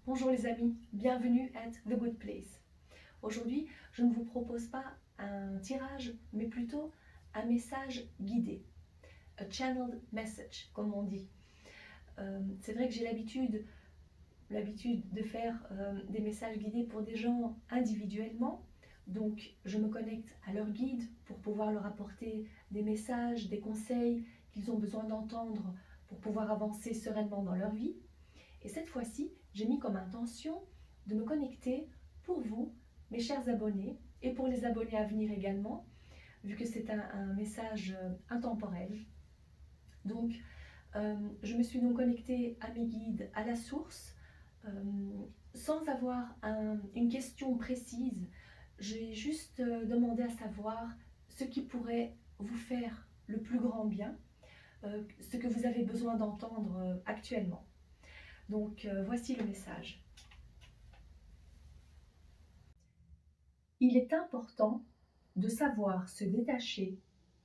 Bonjour les amis, bienvenue at The Good Place. Aujourd'hui, je ne vous propose pas un tirage, mais plutôt un message guidé. A channeled message, comme on dit. C'est vrai que j'ai l'habitude de faire des messages guidés pour des gens individuellement. Donc, je me connecte à leur guide pour pouvoir leur apporter des messages, des conseils qu'ils ont besoin d'entendre pour pouvoir avancer sereinement dans leur vie. Et cette fois-ci, j'ai mis comme intention de me connecter pour vous, mes chers abonnés, et pour les abonnés à venir également, vu que c'est un message intemporel. Donc, je me suis donc connectée à mes guides, à la source, sans avoir une question précise. J'ai juste demandé à savoir ce qui pourrait vous faire le plus grand bien, ce que vous avez besoin d'entendre actuellement. Donc, voici le message. Il est important de savoir se détacher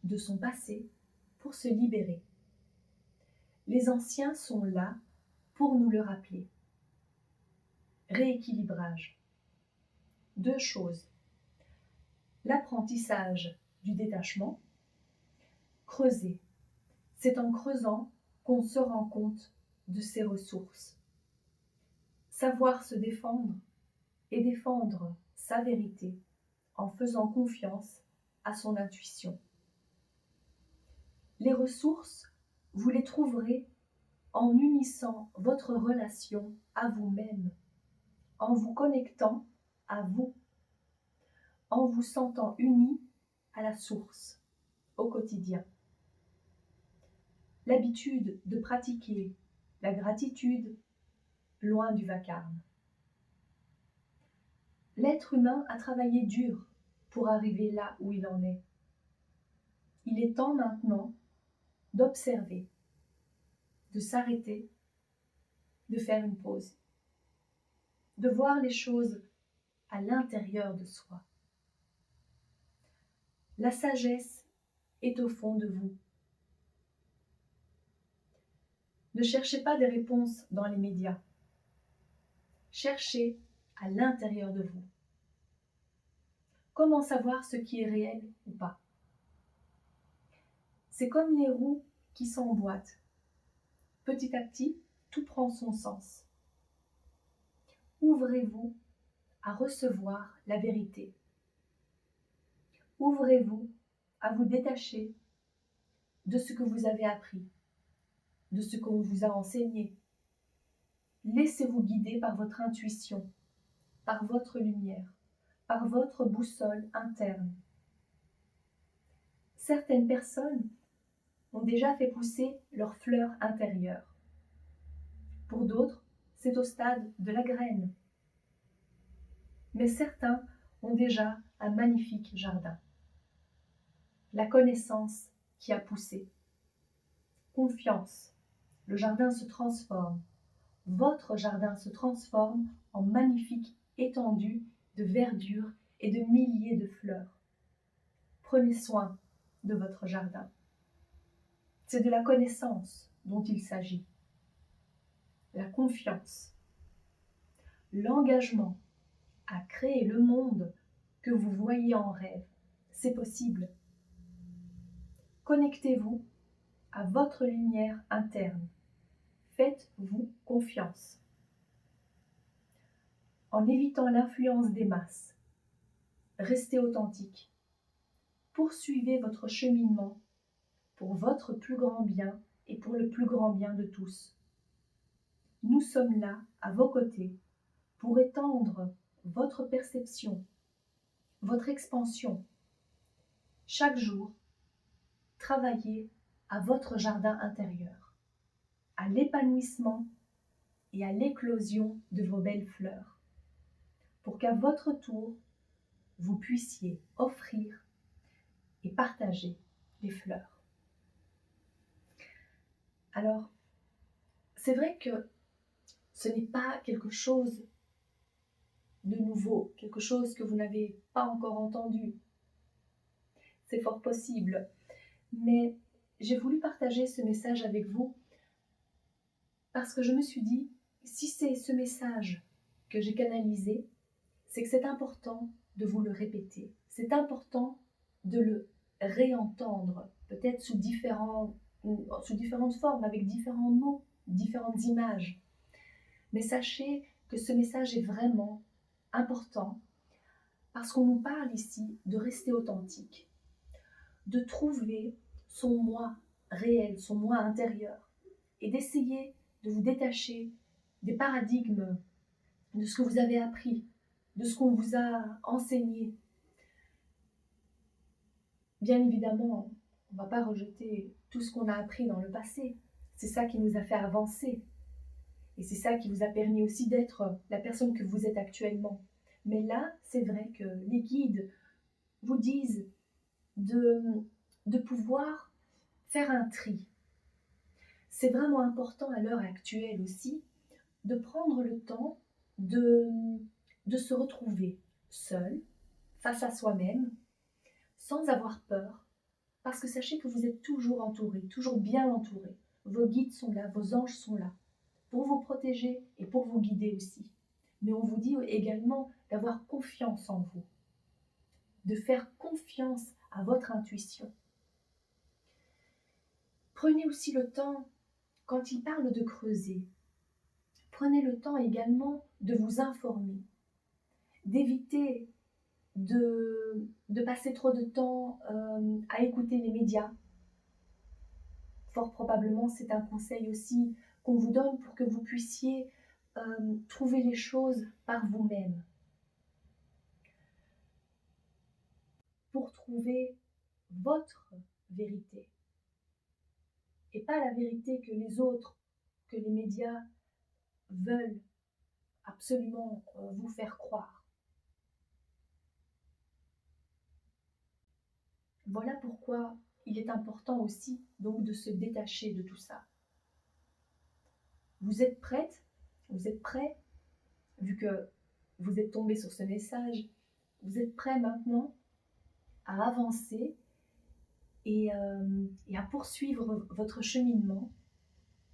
de son passé pour se libérer. Les anciens sont là pour nous le rappeler. Rééquilibrage. 2 choses. L'apprentissage du détachement. Creuser. C'est en creusant qu'on se rend compte de ses ressources. Savoir se défendre et défendre sa vérité en faisant confiance à son intuition. Les ressources, vous les trouverez en unissant votre relation à vous-même, en vous connectant à vous, en vous sentant unis à la source, au quotidien. L'habitude de pratiquer la gratitude loin du vacarme. L'être humain a travaillé dur pour arriver là où il en est. Il est temps maintenant d'observer, de s'arrêter, de faire une pause, de voir les choses à l'intérieur de soi. La sagesse est au fond de vous. Ne cherchez pas des réponses dans les médias. Cherchez à l'intérieur de vous. Comment savoir ce qui est réel ou pas? C'est comme les roues qui s'emboîtent. Petit à petit, tout prend son sens. Ouvrez-vous à recevoir la vérité. Ouvrez-vous à vous détacher de ce que vous avez appris, de ce qu'on vous a enseigné. Laissez-vous guider par votre intuition, par votre lumière, par votre boussole interne. Certaines personnes ont déjà fait pousser leurs fleurs intérieures. Pour d'autres, c'est au stade de la graine. Mais certains ont déjà un magnifique jardin. La connaissance qui a poussé. Confiance. Le jardin se transforme. Votre jardin se transforme en magnifique étendue de verdure et de milliers de fleurs. Prenez soin de votre jardin. C'est de la connaissance dont il s'agit. La confiance. L'engagement à créer le monde que vous voyez en rêve. C'est possible. Connectez-vous à votre lumière interne. Faites-vous confiance. En évitant l'influence des masses, restez authentique. Poursuivez votre cheminement pour votre plus grand bien et pour le plus grand bien de tous. Nous sommes là, à vos côtés, pour étendre votre perception, votre expansion. Chaque jour, travaillez à votre jardin intérieur, à l'épanouissement et à l'éclosion de vos belles fleurs, pour qu'à votre tour, vous puissiez offrir et partager les fleurs. Alors, c'est vrai que ce n'est pas quelque chose de nouveau, quelque chose que vous n'avez pas encore entendu. C'est fort possible, mais j'ai voulu partager ce message avec vous parce que je me suis dit, si c'est ce message que j'ai canalisé, c'est que c'est important de vous le répéter. C'est important de le réentendre, peut-être sous différentes formes, avec différents mots, différentes images. Mais sachez que ce message est vraiment important parce qu'on nous parle ici de rester authentique, de trouver son moi réel, son moi intérieur et d'essayer de vous détacher des paradigmes, de ce que vous avez appris, de ce qu'on vous a enseigné. Bien évidemment, on ne va pas rejeter tout ce qu'on a appris dans le passé. C'est ça qui nous a fait avancer. Et c'est ça qui vous a permis aussi d'être la personne que vous êtes actuellement. Mais là, c'est vrai que les guides vous disent de pouvoir faire un tri. C'est vraiment important à l'heure actuelle aussi de prendre le temps de se retrouver seul, face à soi-même, sans avoir peur, parce que sachez que vous êtes toujours entouré, toujours bien entouré. Vos guides sont là, vos anges sont là, pour vous protéger et pour vous guider aussi. Mais on vous dit également d'avoir confiance en vous, de faire confiance à votre intuition. Prenez aussi le temps, quand il parle de creuser, prenez le temps également de vous informer, d'éviter de passer trop de temps à écouter les médias. Fort probablement, c'est un conseil aussi qu'on vous donne pour que vous puissiez trouver les choses par vous-même. Pour trouver votre vérité. Et pas la vérité que les autres, que les médias veulent absolument vous faire croire. Voilà pourquoi il est important aussi donc de se détacher de tout ça. Vous êtes prête? Vous êtes prêt? Vu que vous êtes tombé sur ce message, vous êtes prêt maintenant à avancer et à poursuivre votre cheminement,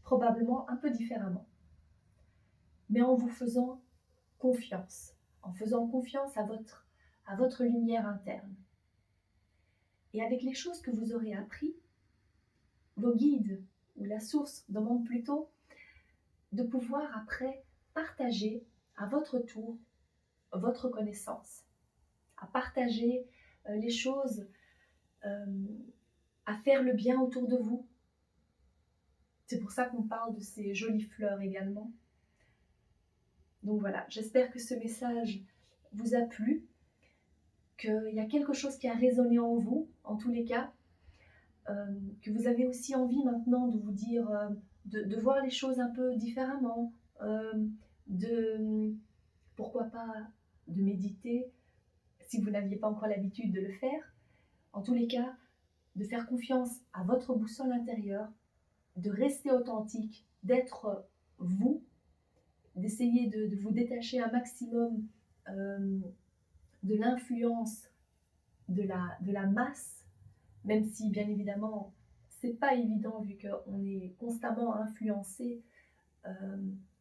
probablement un peu différemment, mais en vous faisant confiance, en faisant confiance à votre lumière interne. Et avec les choses que vous aurez appris, vos guides ou la source demande plutôt de pouvoir après partager à votre tour votre connaissance, à partager les choses, à faire le bien autour de vous. C'est pour ça qu'on parle de ces jolies fleurs également. Donc voilà, j'espère que ce message vous a plu, qu'il y a quelque chose qui a résonné en vous, en tous les cas, que vous avez aussi envie maintenant de vous dire, de voir les choses un peu différemment, pourquoi pas de méditer, si vous n'aviez pas encore l'habitude de le faire. En tous les cas, de faire confiance à votre boussole intérieure, de rester authentique, d'être vous, d'essayer de vous détacher un maximum de l'influence de la masse, même si bien évidemment c'est pas évident vu qu'on est constamment influencé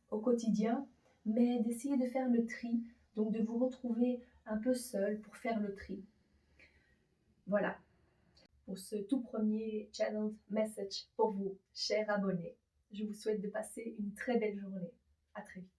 au quotidien, mais d'essayer de faire le tri, donc de vous retrouver un peu seul pour faire le tri. Voilà, pour ce tout premier channel message pour vous, chers abonnés. Je vous souhaite de passer une très belle journée. À très vite.